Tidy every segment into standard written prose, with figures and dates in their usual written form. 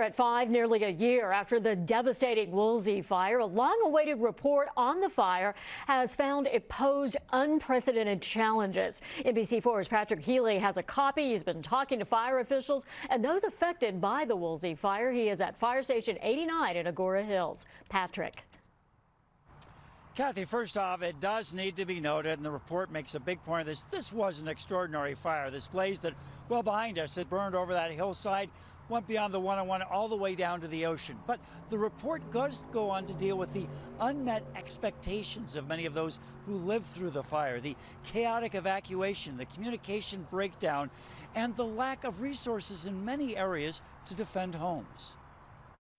at 5, nearly a year after the devastating Woolsey fire, a long-awaited report on the fire has found it posed unprecedented challenges. NBC4's Patrick Healy has a copy. He's been talking to fire officials and those affected by the Woolsey fire. He is at Fire Station 89 in Agora Hills. Patrick. Kathy, first off, it does need to be noted, and the report makes a big point of this. This was an extraordinary fire. This blaze that, well behind us, it burned over that hillside, went beyond the 101 all the way down to the ocean. But the report does go on to deal with the unmet expectations of many of those who lived through the fire, the chaotic evacuation, the communication breakdown, and the lack of resources in many areas to defend homes.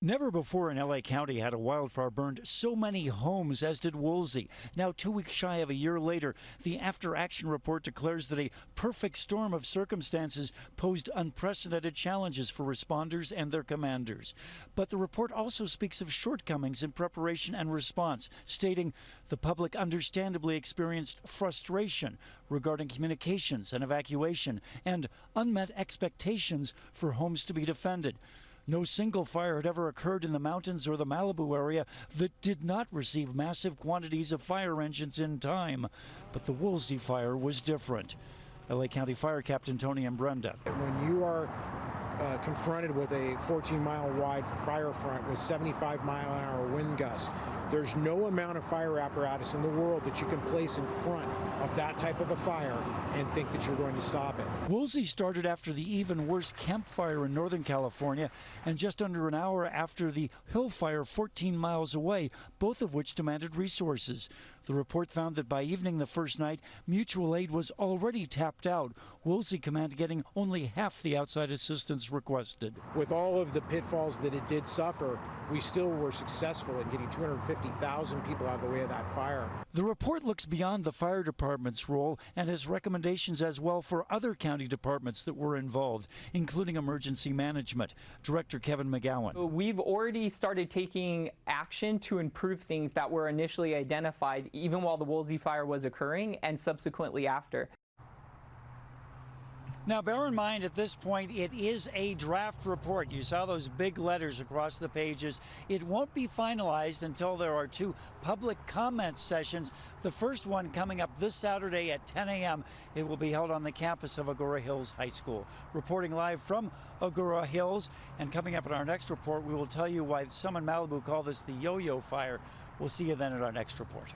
Never before in LA County had a wildfire burned so many homes as did Woolsey. Now, 2 weeks shy of a year later, the after-action report declares that a perfect storm of circumstances posed unprecedented challenges for responders and their commanders. But the report also speaks of shortcomings in preparation and response, stating the public understandably experienced frustration regarding communications and evacuation and unmet expectations for homes to be defended. No single fire had ever occurred in the mountains or the Malibu area that did not receive massive quantities of fire engines in time. But the Woolsey fire was different. LA County Fire Captain Tony Brenda. When you are confronted with a 14-mile wide fire front with 75-mile-an-hour wind gusts, there's no amount of fire apparatus in the world that you can place in front of that type of a fire and think that you're going to stop it. Woolsey started after the even worse Camp Fire in Northern California and just under an hour after the Hill Fire 14 miles away, both of which demanded resources. The report found that by evening the first night, mutual aid was already tapped out, Woolsey Command getting only half the outside assistance requested. With all of the pitfalls that it did suffer, we still were successful in getting 250,000 people out of the way of that fire. The report looks beyond the fire department's role and has recommendations as well for other county departments that were involved, including emergency management. Director Kevin McGowan. We've already started taking action to improve things that were initially identified even while the Woolsey fire was occurring and subsequently after. Now, bear in mind at this point, it is a draft report. You saw those big letters across the pages. It won't be finalized until there are 2 public comment sessions. The first one coming up this Saturday at 10 a.m. It will be held on the campus of Agora Hills High School. Reporting live from Agora Hills, and coming up in our next report, we will tell you why some in Malibu call this the yo-yo fire. We'll see you then at our next report.